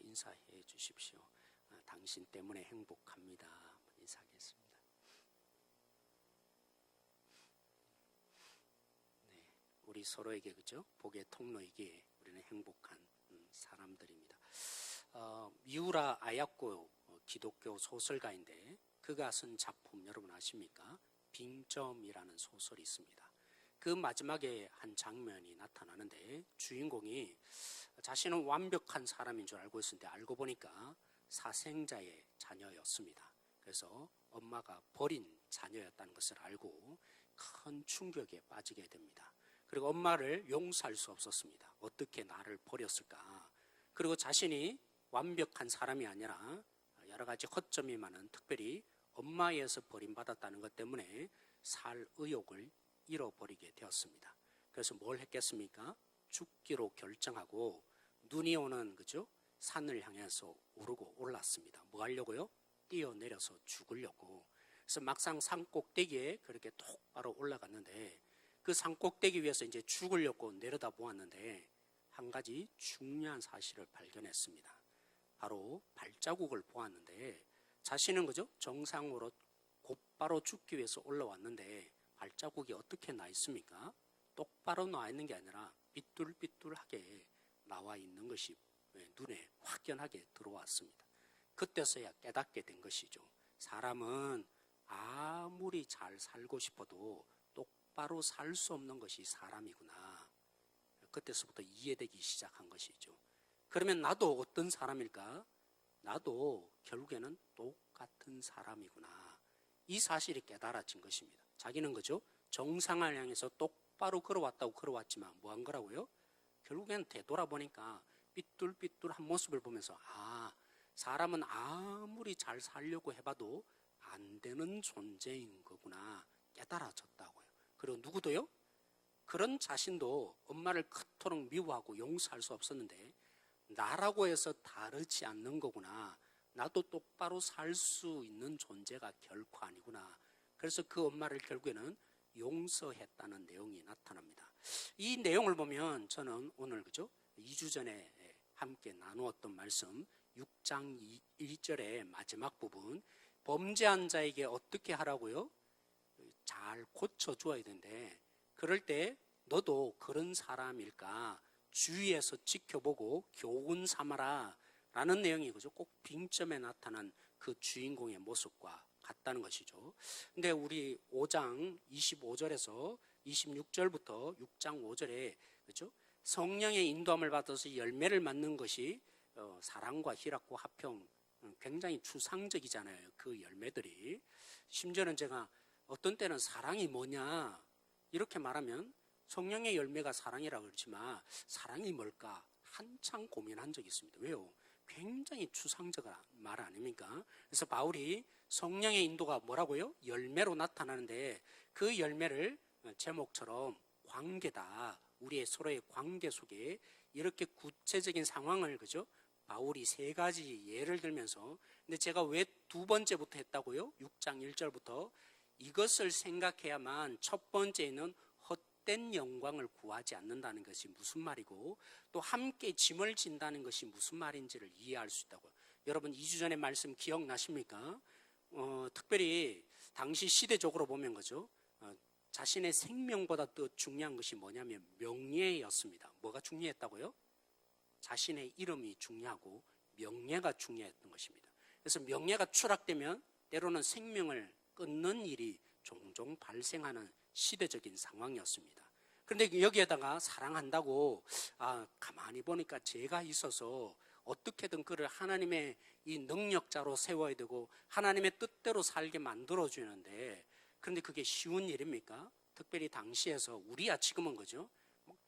인사해 주십시오. 당신 때문에 행복합니다. 인사하겠습니다. 네, 우리 서로에게 그죠? 복의 통로이기에 우리는 행복한 사람들입니다. 미우라 아야코 기독교 소설가인데 그가 쓴 작품 여러분 아십니까? 빙점이라는 소설이 있습니다. 그 마지막에 한 장면이 나타나는데 주인공이 자신은 완벽한 사람인 줄 알고 있었는데 알고 보니까 사생자의 자녀였습니다. 그래서 엄마가 버린 자녀였다는 것을 알고 큰 충격에 빠지게 됩니다. 그리고 엄마를 용서할 수 없었습니다. 어떻게 나를 버렸을까? 그리고 자신이 완벽한 사람이 아니라 여러 가지 허점이 많은, 특별히 엄마에서 버림받았다는 것 때문에 살 의욕을 잃어버리게 되었습니다. 그래서 뭘 했겠습니까? 죽기로 결정하고 눈이 오는 그죠? 산을 향해서 오르고 올랐습니다. 뭐 하려고요? 뛰어내려서 죽으려고. 그래서 막상 산 꼭대기에 그렇게 똑바로 올라갔는데 그 산 꼭대기 위에서 이제 죽으려고 내려다 보았는데 한 가지 중요한 사실을 발견했습니다. 바로 발자국을 보았는데 자신은 그죠? 정상으로 곧바로 죽기 위해서 올라왔는데 발자국이 어떻게 나 있습니까? 똑바로 나와 있는 게 아니라 삐뚤삐뚤하게 나와 있는 것이 눈에 확연하게 들어왔습니다. 그때서야 깨닫게 된 것이죠. 사람은 아무리 잘 살고 싶어도 똑바로 살 수 없는 것이 사람이구나. 그때서부터 이해되기 시작한 것이죠. 그러면 나도 어떤 사람일까? 나도 결국에는 똑같은 사람이구나. 이 사실이 깨달아진 것입니다. 자기는 그죠? 정상을 향해서 똑바로 걸어왔다고 걸어왔지만 뭐 한 거라고요? 결국엔 되돌아보니까 삐뚤삐뚤한 모습을 보면서 사람은 아무리 잘 살려고 해봐도 안 되는 존재인 거구나 깨달아졌다고요. 그리고 누구도요? 그런 자신도 엄마를 그토록 미워하고 용서할 수 없었는데 나라고 해서 다르지 않는 거구나. 나도 똑바로 살 수 있는 존재가 결코 아니구나. 그래서 그 엄마를 결국에는 용서했다는 내용이 나타납니다. 이 내용을 보면 저는 오늘 그죠? 2주 전에 함께 나누었던 말씀 6장 1절의 마지막 부분 범죄한 자에게 어떻게 하라고요? 잘 고쳐주어야 되는데 그럴 때 너도 그런 사람일까 주위에서 지켜보고 교훈 삼아라 라는 내용이 그죠? 꼭 빙점에 나타난 그 주인공의 모습과 같다는 것이죠. 근데 우리 5장 25절에서 26절부터 6장 5절에 그죠? 성령의 인도함을 받아서 열매를 맺는 것이 사랑과 희락과 화평 굉장히 추상적이잖아요. 그 열매들이. 심지어는 제가 어떤 때는 사랑이 뭐냐 이렇게 말하면 성령의 열매가 사랑이라고 그러지만 사랑이 뭘까 한참 고민한 적이 있습니다. 왜요? 굉장히 추상적인 말 아닙니까? 그래서 바울이 성령의 인도가 뭐라고요? 열매로 나타나는데 그 열매를 제목처럼 관계다. 우리의 서로의 관계 속에 이렇게 구체적인 상황을 그죠? 바울이 3가지 예를 들면서 근데 제가 왜 2번째부터 했다고요? 6장 1절부터 이것을 생각해야만 첫 번째는 헛된 영광을 구하지 않는다는 것이 무슨 말이고 또 함께 짐을 진다는 것이 무슨 말인지를 이해할 수 있다고요. 여러분 2주 전의 말씀 기억나십니까? 특별히 당시 시대적으로 보면 거죠. 자신의 생명보다 더 중요한 것이 뭐냐면 명예였습니다. 뭐가 중요했다고요? 자신의 이름이 중요하고 명예가 중요했던 것입니다. 그래서 명예가 추락되면 때로는 생명을 끊는 일이 종종 발생하는 시대적인 상황이었습니다. 그런데 여기에다가 사랑한다고 가만히 보니까 죄가 있어서 어떻게든 그를 하나님의 이 능력자로 세워야 되고 하나님의 뜻대로 살게 만들어주는데 그런데 그게 쉬운 일입니까? 특별히 당시에서 우리야 지금은 그죠?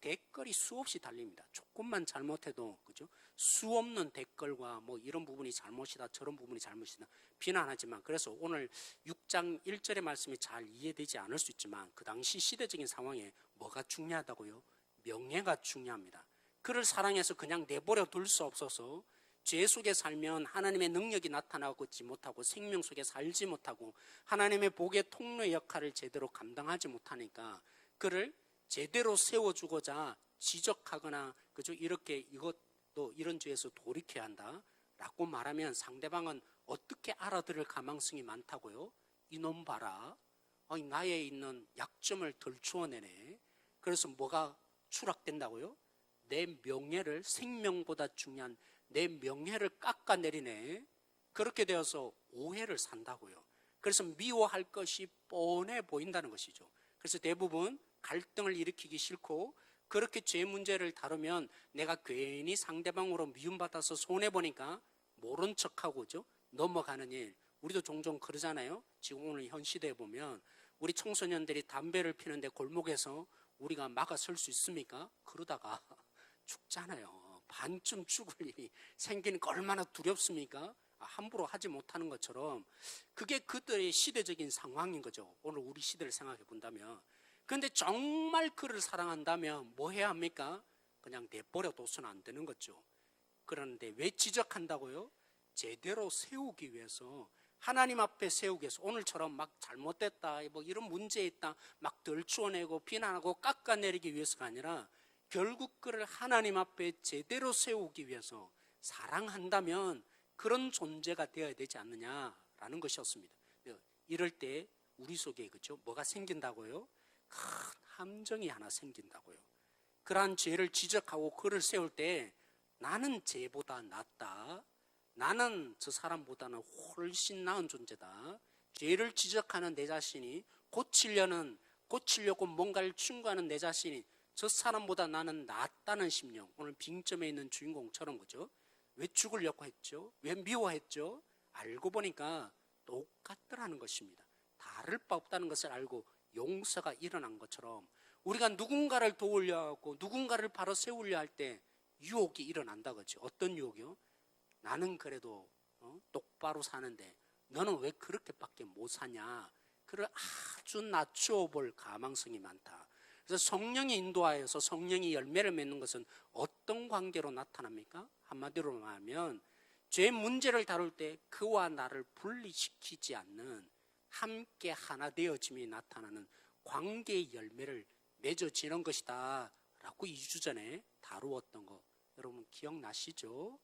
댓글이 수없이 달립니다. 조금만 잘못해도 그죠? 수 없는 댓글과 뭐 이런 부분이 잘못이다 저런 부분이 잘못이다 비난하지만 그래서 오늘 6장 1절의 말씀이 잘 이해되지 않을 수 있지만 그 당시 시대적인 상황에 뭐가 중요하다고요? 명예가 중요합니다. 그를 사랑해서 그냥 내버려 둘 수 없어서 죄 속에 살면 하나님의 능력이 나타나지 못하고 생명 속에 살지 못하고 하나님의 복의 통로의 역할을 제대로 감당하지 못하니까 그를 제대로 세워주고자 지적하거나 그죠? 이렇게 이것도 이런 죄에서 돌이켜야 한다. 라고 말하면 상대방은 어떻게 알아들을 가망성이 많다고요? 이놈 봐라. 나에 있는 약점을 덜추어내네. 그래서 뭐가 추락된다고요? 내 명예를, 생명보다 중요한 내 명예를 깎아내리네. 그렇게 되어서 오해를 산다고요. 그래서 미워할 것이 뻔해 보인다는 것이죠. 그래서 대부분 갈등을 일으키기 싫고, 그렇게 죄 문제를 다루면 내가 괜히 상대방으로 미움받아서 손해보니까 모른 척하고죠, 넘어가는 일. 우리도 종종 그러잖아요. 지금 오늘 현 시대에 보면 우리 청소년들이 담배를 피는데 골목에서 우리가 막아설 수 있습니까? 그러다가 죽잖아요. 반쯤 죽을 일이 생기니까 얼마나 두렵습니까? 함부로 하지 못하는 것처럼 그게 그들의 시대적인 상황인 거죠. 오늘 우리 시대를 생각해 본다면. 그런데 정말 그를 사랑한다면 뭐 해야 합니까? 그냥 내버려둬서는 안 되는 거죠. 그런데 왜 지적한다고요? 제대로 세우기 위해서, 하나님 앞에 세우기 위해서. 오늘처럼 막 잘못됐다, 뭐 이런 문제 있다, 막 덜추어내고 비난하고 깎아내리기 위해서가 아니라 결국 그를 하나님 앞에 제대로 세우기 위해서 사랑한다면 그런 존재가 되어야 되지 않느냐라는 것이었습니다. 이럴 때 우리 속에 그죠? 뭐가 생긴다고요? 큰 함정이 하나 생긴다고요. 그러한 죄를 지적하고 그를 세울 때 나는 죄보다 낫다. 나는 저 사람보다는 훨씬 나은 존재다. 죄를 지적하는 내 자신이 고치려고 뭔가를 충고하는 내 자신이 저 사람보다 나는 낫다는 심령. 오늘 빙점에 있는 주인공처럼 그죠? 왜 죽으려고 했죠? 왜 미워했죠? 알고 보니까 똑같더라는 것입니다. 다를 바 없다는 것을 알고 용서가 일어난 것처럼 우리가 누군가를 도우려 하고 누군가를 바로 세우려 할 때 유혹이 일어난다 그죠? 어떤 유혹이요? 나는 그래도 똑바로 사는데 너는 왜 그렇게밖에 못 사냐? 그를 아주 낮추어 볼 가망성이 많다. 그래서 성령이 인도하여서 성령이 열매를 맺는 것은 어떤 관계로 나타납니까? 한마디로 말하면 죄 문제를 다룰 때 그와 나를 분리시키지 않는 함께 하나 되어짐이 나타나는 관계의 열매를 맺어지는 것이다 라고 2주 전에 다루었던 거 여러분 기억나시죠?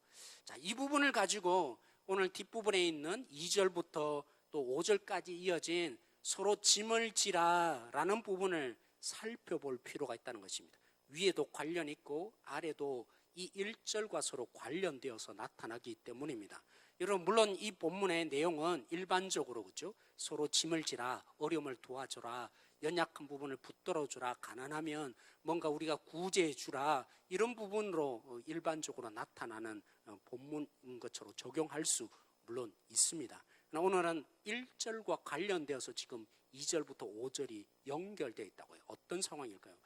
자, 이 부분을 가지고 오늘 뒷부분에 있는 2절부터 또 5절까지 이어진 서로 짐을 지라 라는 부분을 살펴볼 필요가 있다는 것입니다. 위에도 관련 있고 아래도 이 1절과 서로 관련되어서 나타나기 때문입니다. 여러분 물론 이 본문의 내용은 일반적으로 그렇죠? 서로 짐을 지라, 어려움을 도와줘라, 연약한 부분을 붙들어주라, 가난하면 뭔가 우리가 구제해 주라, 이런 부분으로 일반적으로 나타나는 본문인 것처럼 적용할 수 물론 있습니다. 오늘은 1절과 관련되어서 지금 2절부터 5절이 연결되어 있다고요. 어떤 상황일까요?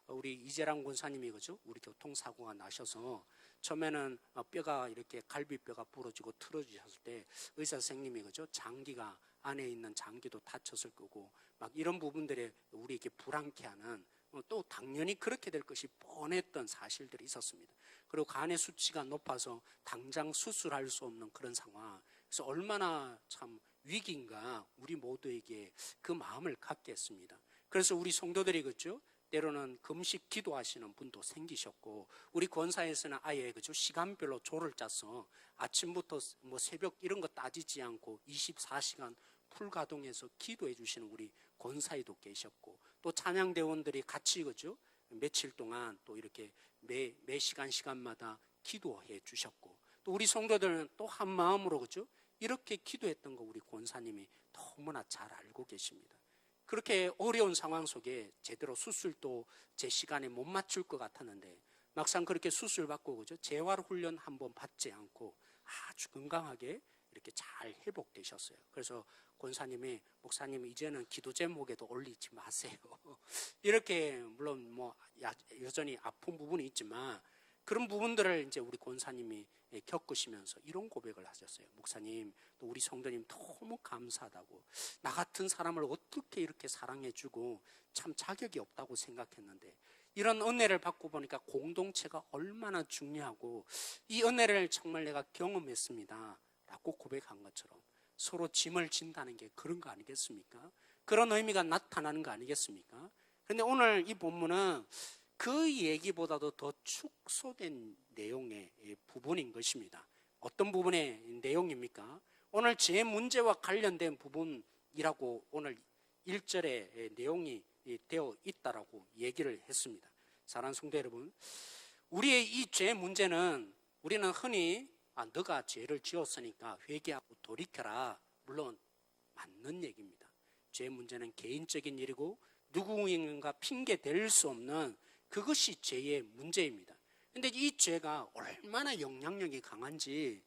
우리 이재랑 권사님이 그죠? 우리 교통사고가 나셔서 처음에는 뼈가 이렇게 갈비뼈가 부러지고 틀어지셨을 때 의사 선생님이 그죠? 장기가 안에 있는 장기도 다쳤을 거고 막 이런 부분들에 우리에게 불안케하는 또 당연히 그렇게 될 것이 뻔했던 사실들이 있었습니다. 그리고 간의 수치가 높아서 당장 수술할 수 없는 그런 상황. 그래서 얼마나 참 위기인가 우리 모두에게 그 마음을 갖게 했습니다. 그래서 우리 성도들이 그죠? 때로는 금식 기도하시는 분도 생기셨고 우리 권사에서는 아예 그죠? 시간별로 조를 짜서 아침부터 뭐 새벽 이런 거 따지지 않고 24시간 풀가동해서 기도해 주시는 우리 권사에도 계셨고 또 찬양대원들이 같이 그죠? 며칠 동안 또 이렇게 매 시간마다 기도해 주셨고 또 우리 성도들은 또 한 마음으로 그죠? 이렇게 기도했던 거 우리 권사님이 너무나 잘 알고 계십니다. 그렇게 어려운 상황 속에 제대로 수술도 제 시간에 못 맞출 것 같았는데 막상 그렇게 수술 받고 그죠? 재활 훈련 한번 받지 않고 아주 건강하게 이렇게 잘 회복되셨어요. 그래서 권사님이 목사님 이제는 기도 제목에도 올리지 마세요. 이렇게 물론 뭐 여전히 아픈 부분이 있지만 그런 부분들을 이제 우리 권사님이 겪으시면서 이런 고백을 하셨어요. 목사님, 또 우리 성도님 너무 감사하다고. 나 같은 사람을 어떻게 이렇게 사랑해주고 참 자격이 없다고 생각했는데 이런 은혜를 받고 보니까 공동체가 얼마나 중요하고 이 은혜를 정말 내가 경험했습니다. 라고 고백한 것처럼 서로 짐을 진다는 게 그런 거 아니겠습니까? 그런 의미가 나타나는 거 아니겠습니까? 그런데 오늘 이 본문은 그 얘기보다도 더 축소된 내용의 부분인 것입니다. 어떤 부분의 내용입니까? 오늘 제 문제와 관련된 부분이라고 오늘 1절의 내용이 되어 있다라고 얘기를 했습니다. 사랑하는 성도 여러분, 우리의 이 죄 문제는 우리는 흔히 너가 죄를 지었으니까 회개하고 돌이켜라, 물론 맞는 얘기입니다. 죄 문제는 개인적인 일이고 누구인가 핑계 댈 수 없는 그것이 죄의 문제입니다. 근데 이 죄가 얼마나 영향력이 강한지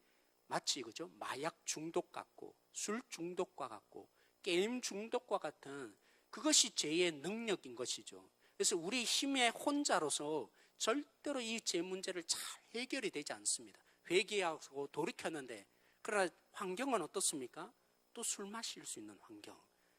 마치 그죠? 마약 중독 같고 술 중독과 같고 게임 중독과 같은 그것이 죄의 능력인 것이죠. 그래서 우리 힘의 혼자로서 절대로 이 죄 문제를 잘 해결이 되지 않습니다. 회개하고 돌이켰는데 그러나 환경은 어떻습니까? 또 술 마실 수 있는 환경,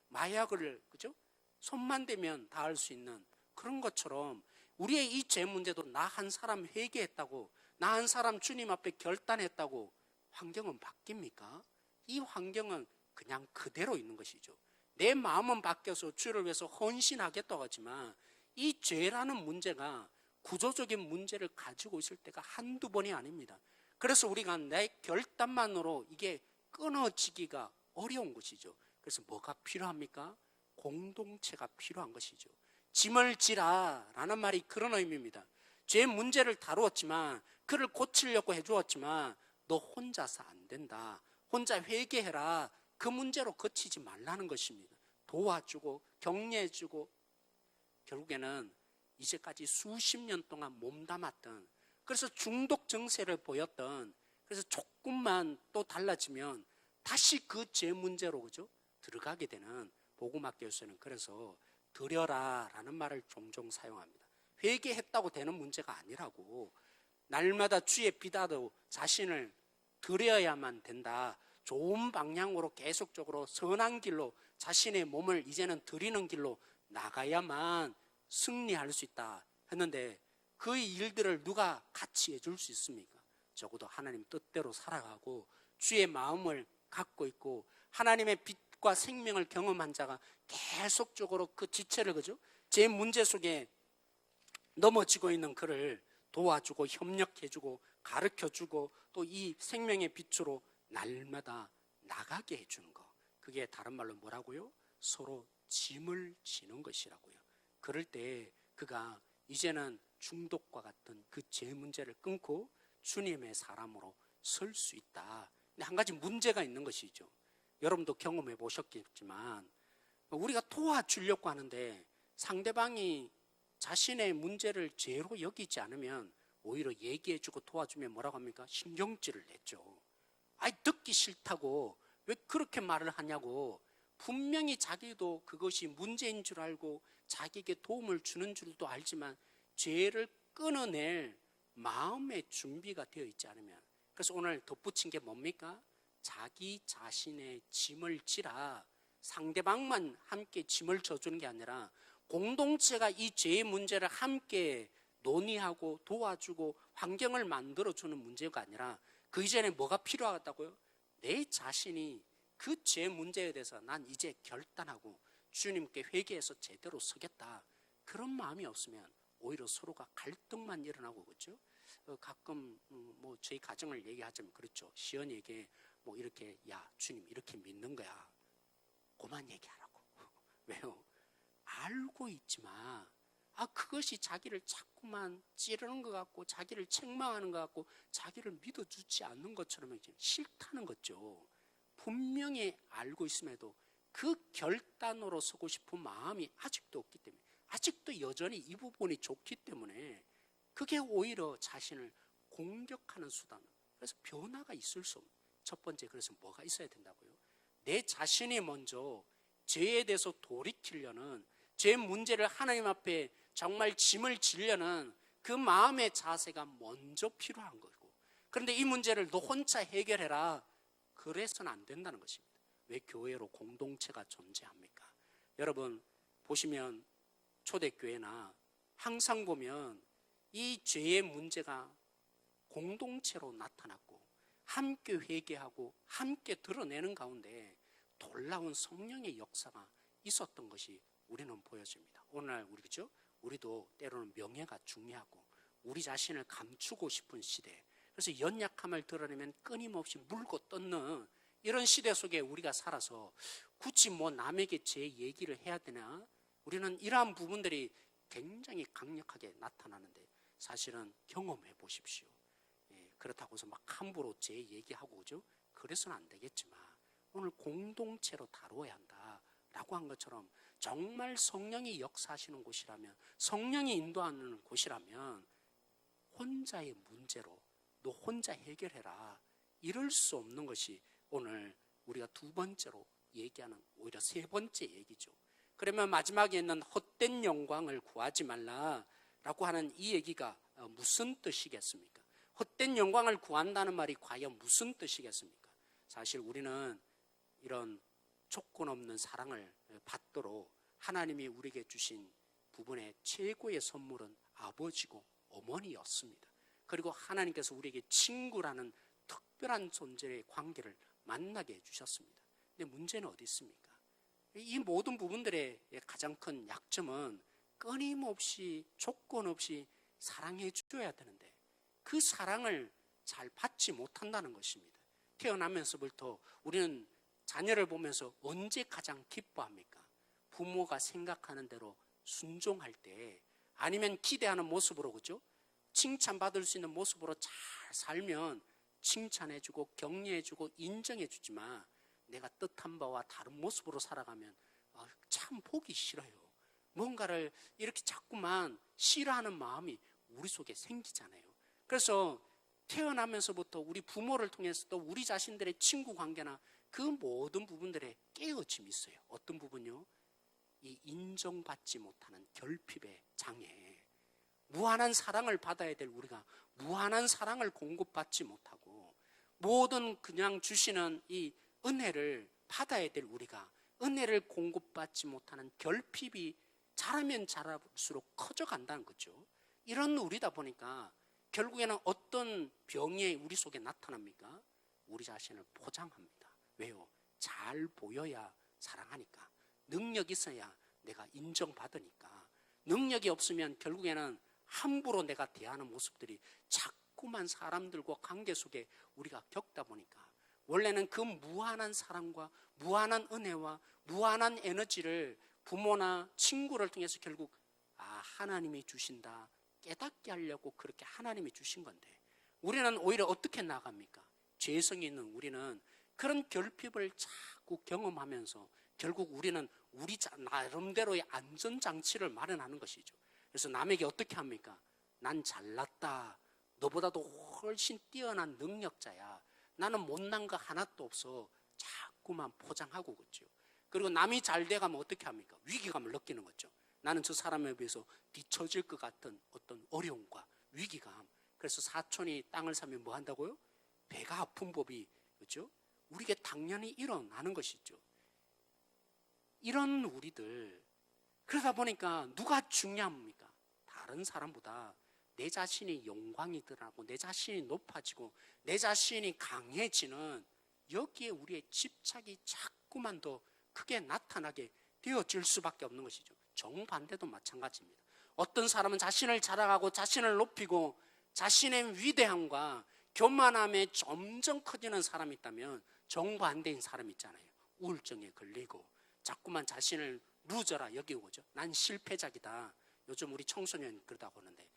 마약을 그죠? 손만 대면 다 할 수 있는 그런 것처럼 우리의 이 죄 문제도 나 한 사람 회개했다고, 나 한 사람 주님 앞에 결단했다고 환경은 바뀝니까? 이 환경은 그냥 그대로 있는 것이죠. 내 마음은 바뀌어서 주를 위해서 헌신하겠다고 하지만 이 죄라는 문제가 구조적인 문제를 가지고 있을 때가 한두 번이 아닙니다. 그래서 우리가 내 결단만으로 이게 끊어지기가 어려운 것이죠. 그래서 뭐가 필요합니까? 공동체가 필요한 것이죠. 짐을 지라 라는 말이 그런 의미입니다. 죄 문제를 다루었지만 그를 고치려고 해주었지만 너 혼자서 안 된다. 혼자 회개해라. 그 문제로 그치지 말라는 것입니다. 도와주고 격려해주고 결국에는 이제까지 수십 년 동안 몸담았던, 그래서 중독 증세를 보였던, 그래서 조금만 또 달라지면 다시 그 죄 문제로 그죠? 들어가게 되는 복음학교에서는 그래서 드려라 라는 말을 종종 사용합니다. 회개했다고 되는 문제가 아니라고, 날마다 주의 비다도 자신을 드려야만 된다. 좋은 방향으로 계속적으로 선한 길로 자신의 몸을 이제는 드리는 길로 나가야만 승리할 수 있다 했는데 그 일들을 누가 같이 해줄 수 있습니까? 적어도 하나님 뜻대로 살아가고 주의 마음을 갖고 있고 하나님의 빛과 생명을 경험한 자가 계속적으로 그 지체를 그죠? 제 문제 속에 넘어지고 있는 그를 도와주고 협력해주고 가르쳐주고 또 이 생명의 빛으로 날마다 나가게 해주는 것, 그게 다른 말로 뭐라고요? 서로 짐을 지는 것이라고요. 그럴 때 그가 이제는 중독과 같은 그 죄 문제를 끊고 주님의 사람으로 설 수 있다. 근데 한 가지 문제가 있는 것이죠. 여러분도 경험해 보셨겠지만 우리가 도와주려고 하는데 상대방이 자신의 문제를 죄로 여기지 않으면 오히려 얘기해주고 도와주면 뭐라고 합니까? 신경질을 냈죠. 아이 듣기 싫다고 왜 그렇게 말을 하냐고. 분명히 자기도 그것이 문제인 줄 알고 자기에게 도움을 주는 줄도 알지만 죄를 끊어낼 마음의 준비가 되어 있지 않으면, 그래서 오늘 덧붙인 게 뭡니까? 자기 자신의 짐을 지라. 상대방만 함께 짐을 져주는 게 아니라 공동체가 이 죄의 문제를 함께 논의하고 도와주고 환경을 만들어주는 문제가 아니라 그 이전에 뭐가 필요하다고요? 내 자신이 그 죄 문제에 대해서 난 이제 결단하고 주님께 회개해서 제대로 서겠다. 그런 마음이 없으면 오히려 서로가 갈등만 일어나고 그렇죠? 가끔 뭐 저희 가정을 얘기하자면 그렇죠. 시연이에게 뭐 이렇게 야 주님 이렇게 믿는 거야. 그만 얘기하라고. 왜요? 알고 있지만 그것이 자기를 자꾸만 찌르는 것 같고 자기를 책망하는 것 같고 자기를 믿어주지 않는 것처럼 싫다는 거죠. 분명히 알고 있음에도 그 결단으로 서고 싶은 마음이 아직도 없기 때문에, 아직도 여전히 이 부분이 좋기 때문에 그게 오히려 자신을 공격하는 수단. 그래서 변화가 있을 수 없는 첫 번째, 그래서 뭐가 있어야 된다고요? 내 자신이 먼저 죄에 대해서 돌이키려는, 죄 문제를 하나님 앞에 정말 짐을 지려는 그 마음의 자세가 먼저 필요한 거고, 그런데 이 문제를 너 혼자 해결해라, 그래서는 안 된다는 것입니다. 왜 교회로 공동체가 존재합니까? 여러분 보시면 초대교회나 항상 보면 이 죄의 문제가 공동체로 나타났고 함께 회개하고 함께 드러내는 가운데 놀라운 성령의 역사가 있었던 것이 우리는 보여집니다. 오늘날 우리죠? 우리도 때로는 명예가 중요하고 우리 자신을 감추고 싶은 시대, 그래서 연약함을 드러내면 끊임없이 물고 뜯는 이런 시대 속에 우리가 살아서 굳이 뭐 남에게 제 얘기를 해야 되나? 우리는 이러한 부분들이 굉장히 강력하게 나타나는데 사실은 경험해 보십시오. 그렇다고 해서 막 함부로 제 얘기하고 그죠? 그래서는 안 되겠지만 오늘 공동체로 다루어야 한다라고 한 것처럼 정말 성령이 역사하시는 곳이라면, 성령이 인도하는 곳이라면 혼자의 문제로 너 혼자 해결해라, 이럴 수 없는 것이 오늘 우리가 두 번째로 얘기하는 오히려 세 번째 얘기죠. 그러면 마지막에 있는 헛된 영광을 구하지 말라라고 하는 이 얘기가 무슨 뜻이겠습니까? 헛된 영광을 구한다는 말이 과연 무슨 뜻이겠습니까? 사실 우리는 이런 조건 없는 사랑을 받도록 하나님이 우리에게 주신 부분의 최고의 선물은 아버지고 어머니였습니다. 그리고 하나님께서 우리에게 친구라는 특별한 존재의 관계를 만나게 해주셨습니다. 근데 문제는 어디 있습니까? 이 모든 부분들의 가장 큰 약점은 끊임없이 조건 없이 사랑해 줘야 되는데 그 사랑을 잘 받지 못한다는 것입니다. 태어나면서부터 우리는 자녀를 보면서 언제 가장 기뻐합니까? 부모가 생각하는 대로 순종할 때, 아니면 기대하는 모습으로, 그죠? 칭찬받을 수 있는 모습으로 잘 살면 칭찬해주고 격려해주고 인정해주지만 내가 뜻한 바와 다른 모습으로 살아가면 참 보기 싫어요. 뭔가를 이렇게 자꾸만 싫어하는 마음이 우리 속에 생기잖아요. 그래서 태어나면서부터 우리 부모를 통해서 또 우리 자신들의 친구 관계나 그 모든 부분들에 깨어짐이 있어요. 어떤 부분요? 이 인정받지 못하는 결핍의 장애. 무한한 사랑을 받아야 될 우리가 무한한 사랑을 공급받지 못하고 모든 그냥 주시는 이 은혜를 받아야 될 우리가 은혜를 공급받지 못하는 결핍이 자라면 자랄수록 커져간다는 거죠. 이런 우리다 보니까 결국에는 어떤 병이 우리 속에 나타납니까? 우리 자신을 포장합니다. 왜요? 잘 보여야 사랑하니까, 능력이 있어야 내가 인정받으니까, 능력이 없으면 결국에는 함부로 내가 대하는 모습들이 자꾸만 사람들과 관계 속에 우리가 겪다 보니까 원래는 그 무한한 사랑과 무한한 은혜와 무한한 에너지를 부모나 친구를 통해서 결국 하나님이 주신다 깨닫게 하려고 그렇게 하나님이 주신 건데 우리는 오히려 어떻게 나갑니까? 죄성이 있는 우리는 그런 결핍을 자꾸 경험하면서 결국 우리는 우리 나름대로의 안전장치를 마련하는 것이죠. 그래서 남에게 어떻게 합니까? 난 잘났다. 너보다도 훨씬 뛰어난 능력자야. 나는 못난 거 하나도 없어. 자꾸만 포장하고 그렇죠. 그리고 남이 잘 돼가면 어떻게 합니까? 위기감을 느끼는 거죠. 나는 저 사람에 비해서 뒤처질 것 같은 어떤 어려움과 위기감. 그래서 사촌이 땅을 사면 뭐 한다고요? 배가 아픈 법이, 그렇죠? 우리에게 당연히 일어나는 것이죠. 이런 우리들, 그러다 보니까 누가 중요합니까? 다른 사람보다 내 자신이 영광이 드러나고 내 자신이 높아지고 내 자신이 강해지는 여기에 우리의 집착이 자꾸만 더 크게 나타나게 되어질 수밖에 없는 것이죠. 정반대도 마찬가지입니다. 어떤 사람은 자신을 자랑하고 자신을 높이고 자신의 위대함과 교만함에 점점 커지는 사람이 있다면 정반대인 사람이 있잖아요. 우울증에 걸리고 자꾸만 자신을 루저라 여기고 그죠? 난 실패작이다. 요즘 우리 청소년 그러다고 하는데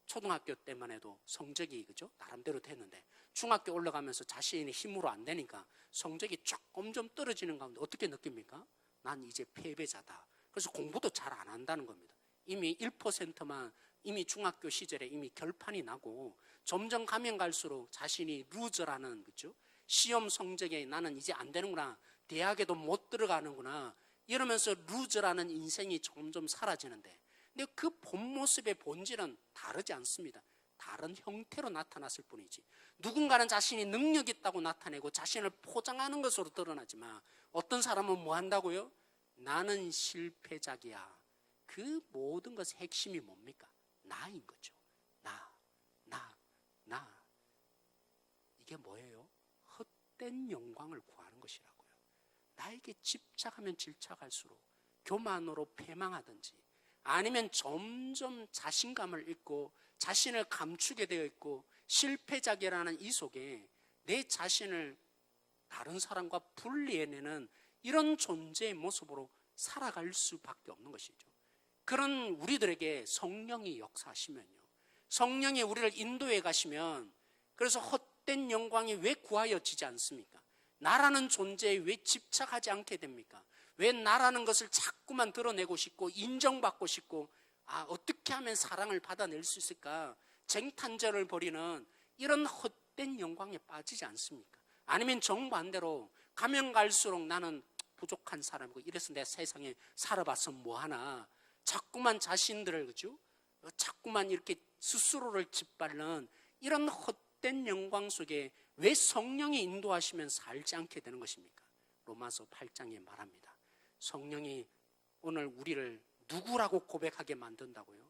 초등학교 때만 해도 성적이 그죠? 나름대로 됐는데 중학교 올라가면서 자신이 힘으로 안 되니까 성적이 조금 좀 떨어지는 가운데 어떻게 느낍니까? 난 이제 패배자다. 그래서 공부도 잘 안 한다는 겁니다. 이미 1%만 이미 중학교 시절에 이미 결판이 나고 점점 가면 갈수록 자신이 루저라는 그죠? 시험 성적에 나는 이제 안 되는구나. 대학에도 못 들어가는구나. 이러면서 루저라는 인생이 점점 사라지는데 근데 그 본 모습의 본질은 다르지 않습니다. 다른 형태로 나타났을 뿐이지. 누군가는 자신이 능력 있다고 나타내고 자신을 포장하는 것으로 드러나지만 어떤 사람은 뭐 한다고요? 나는 실패작이야. 그 모든 것의 핵심이 뭡니까? 나인 거죠. 나. 이게 뭐예요? 헛된 영광을 구하는 것이라고요. 나에게 집착하면 집착할수록 교만으로 패망하든지 아니면 점점 자신감을 잃고 자신을 감추게 되어 있고 실패작이라는 이 속에 내 자신을 다른 사람과 분리해내는 이런 존재의 모습으로 살아갈 수밖에 없는 것이죠. 그런 우리들에게 성령이 역사하시면요, 성령이 우리를 인도해 가시면, 그래서 헛된 영광이 왜 구하여지지 않습니까? 나라는 존재에 왜 집착하지 않게 됩니까? 왜 나라는 것을 자꾸만 드러내고 싶고 인정받고 싶고, 어떻게 하면 사랑을 받아낼 수 있을까? 쟁탈전을 벌이는 이런 헛된 영광에 빠지지 않습니까? 아니면 정반대로 가면 갈수록 나는 부족한 사람이고 이래서 내 세상에 살아봐서 뭐하나, 자꾸만 자신들을, 그죠? 자꾸만 이렇게 스스로를 짓밟는 이런 헛된 영광 속에 왜 성령이 인도하시면 살지 않게 되는 것입니까? 로마서 8장에 말합니다. 성령이 오늘 우리를 누구라고 고백하게 만든다고요?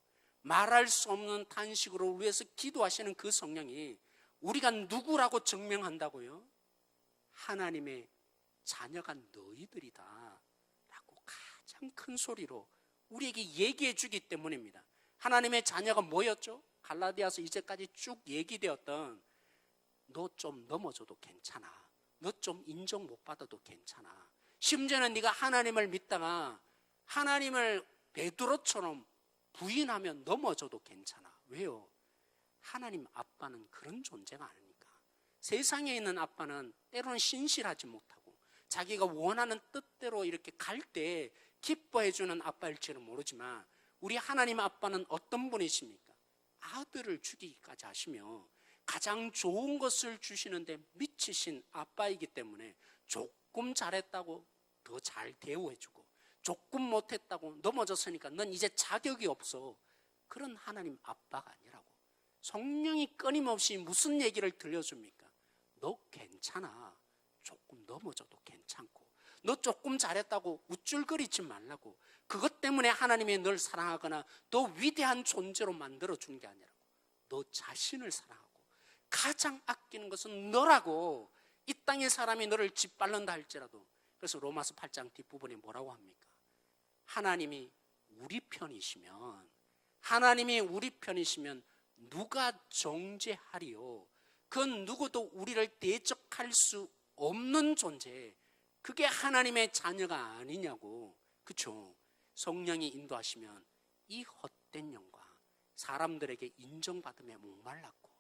말할 수 없는 탄식으로 우리 위해서 기도하시는 그 성령이 우리가 누구라고 증명한다고요? 하나님의 자녀가 너희들이다 라고 가장 큰 소리로 우리에게 얘기해 주기 때문입니다. 하나님의 자녀가 뭐였죠? 갈라디아서 이제까지 쭉 얘기되었던, 너 좀 넘어져도 괜찮아, 너 좀 인정 못 받아도 괜찮아, 심지어는 네가 하나님을 믿다가 하나님을 베드로처럼 부인하면 넘어져도 괜찮아. 왜요? 하나님 아빠는 그런 존재가 아닙니까? 세상에 있는 아빠는 때로는 신실하지 못하고 자기가 원하는 뜻대로 이렇게 갈 때 기뻐해 주는 아빠일지는 모르지만, 우리 하나님 아빠는 어떤 분이십니까? 아들을 주기까지 하시며 가장 좋은 것을 주시는데 미치신 아빠이기 때문에 조금 잘했다고 더 잘 대우해 주고, 조금 못했다고 넘어졌으니까 넌 이제 자격이 없어, 그런 하나님 아빠가 아니라고. 성령이 끊임없이 무슨 얘기를 들려줍니까? 너 괜찮아, 조금 넘어져도 괜찮고, 너 조금 잘했다고 우쭐거리지 말라고. 그것 때문에 하나님이 널 사랑하거나 더 위대한 존재로 만들어준 게 아니라고. 너 자신을 사랑하고 가장 아끼는 것은 너라고. 이 땅의 사람이 너를 짓밟는다 할지라도. 그래서 로마서 8장 뒷부분에 뭐라고 합니까? 하나님이 우리 편이시면, 하나님이 우리 편이시면 누가 정죄하리요? 그건 누구도 우리를 대적할 수 없는 존재, 그게 하나님의 자녀가 아니냐고. 그렇죠? 성령이 인도하시면 이 헛된 영광, 사람들에게 인정받음에 목말랐고,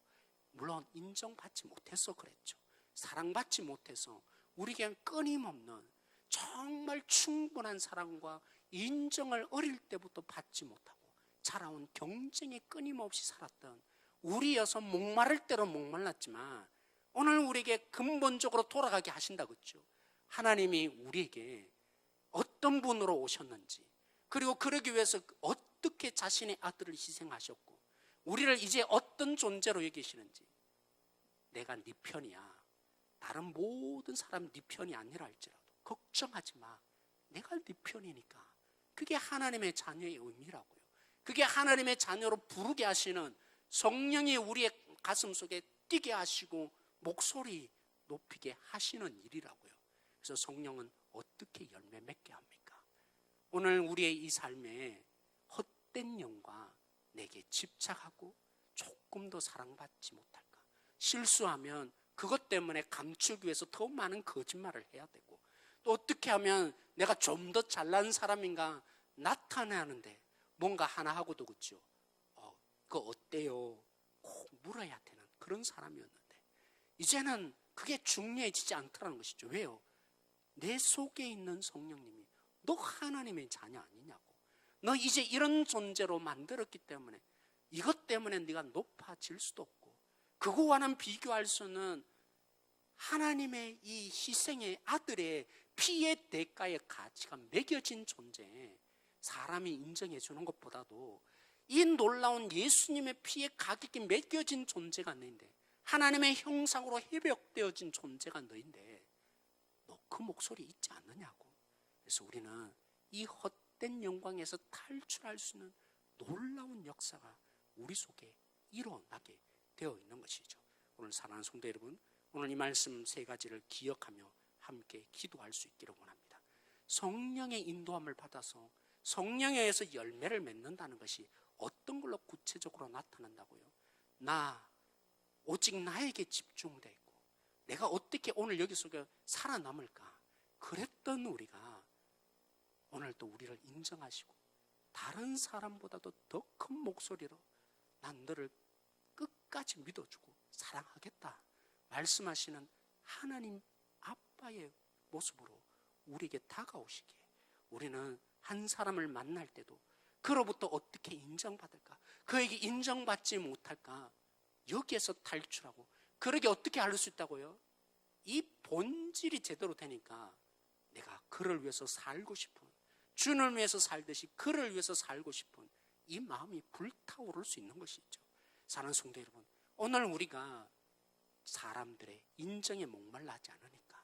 물론 인정받지 못해서 그랬죠. 사랑받지 못해서 우리에게 끊임없는 정말 충분한 사랑과 인정을 어릴 때부터 받지 못하고 자라온 경쟁에 끊임없이 살았던 우리여서 목마를 대로 목말랐지만, 오늘 우리에게 근본적으로 돌아가게 하신다고 했죠. 하나님이 우리에게 어떤 분으로 오셨는지, 그리고 그러기 위해서 어떻게 자신의 아들을 희생하셨고 우리를 이제 어떤 존재로 여기시는지. 내가 네 편이야, 다른 모든 사람 네 편이 아니라 할지라도 걱정하지 마, 내가 네 편이니까. 그게 하나님의 자녀의 의미라고요. 그게 하나님의 자녀로 부르게 하시는, 성령이 우리의 가슴 속에 뛰게 하시고 목소리 높이게 하시는 일이라고요. 그래서 성령은 어떻게 열매 맺게 합니까? 오늘 우리의 이 삶에 헛된 영과 내게 집착하고 조금 더 사랑받지 못할까? 실수하면 그것 때문에 감추기 위해서 더 많은 거짓말을 해야 되고, 또 어떻게 하면 내가 좀 더 잘난 사람인가 나타나는데 뭔가 하나 하고도 그렇죠. 그거 어때요? 꼭 물어야 되는 그런 사람이었는데, 이제는 그게 중요해지지 않더라는 것이죠. 왜요? 내 속에 있는 성령님이 너 하나님의 자녀 아니냐고. 너 이제 이런 존재로 만들었기 때문에 이것 때문에 네가 높아질 수도 없고, 그거와는 비교할 수는 하나님의 이 희생의 아들의 피의 대가의 가치가 매겨진 존재, 사람이 인정해 주는 것보다도 이 놀라운 예수님의 피의 가격이 매겨진 존재가 너인데, 하나님의 형상으로 회복되어진 존재가 너인데 너 그 목소리 있지 않느냐고. 그래서 우리는 이 헛된 영광에서 탈출할 수 있는 놀라운 역사가 우리 속에 일어나게 되어 있는 것이죠. 오늘 사랑하는 성도 여러분, 오늘 이 말씀 세 가지를 기억하며 함께 기도할 수 있기를 원합니다. 성령의 인도함을 받아서 성령에 의해서 열매를 맺는다는 것이 어떤 걸로 구체적으로 나타난다고요? 나 오직 나에게 집중되어 있고 내가 어떻게 오늘 여기서 살아남을까 그랬던 우리가 오늘 또 우리를 인정하시고 다른 사람보다도 더 큰 목소리로 난 너를 끝까지 믿어주고 사랑하겠다 말씀하시는 하나님 아빠의 모습으로 우리에게 다가오시기에 우리는 한 사람을 만날 때도 그로부터 어떻게 인정받을까, 그에게 인정받지 못할까, 여기에서 탈출하고. 그러게 어떻게 알 수 있다고요? 이 본질이 제대로 되니까 내가 그를 위해서 살고 싶은, 주를 위해서 살듯이 그를 위해서 살고 싶은 이 마음이 불타오를 수 있는 것이죠. 사랑하는 성도 여러분, 오늘 우리가 사람들의 인정에 목말라하지 않으니까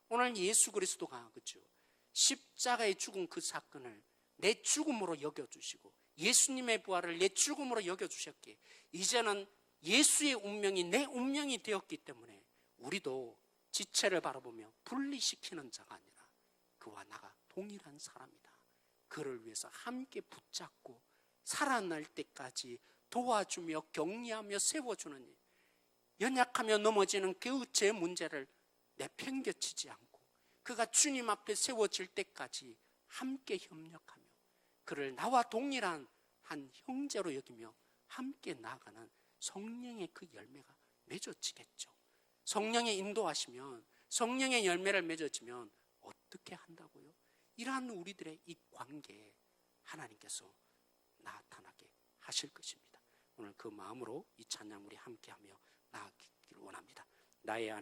오늘 예수 그리스도가 그렇죠, 십자가에 죽은 그 사건을 내 죽음으로 여겨주시고 예수님의 부활을 내 죽음으로 여겨주셨기에 이제는 예수의 운명이 내 운명이 되었기 때문에 우리도 지체를 바라보며 분리시키는 자가 아니라 그와 나가 동일한 사람이다. 그를 위해서 함께 붙잡고 살아날 때까지 도와주며 격려하며 세워주는 일, 연약하며 넘어지는 그 제 문제를 내팽개치지 않고 그가 주님 앞에 세워질 때까지 함께 협력하며 그를 나와 동일한 한 형제로 여기며 함께 나아가는 성령의 그 열매가 맺어지겠죠. 성령의 인도하시면, 성령의 열매를 맺어지면 어떻게 한다고요? 이러한 우리들의 이 관계에 하나님께서 나타나게 하실 것입니다. 오늘 그 마음으로 이 찬양 우리 함께하며 나아가기를 원합니다. 나의 안에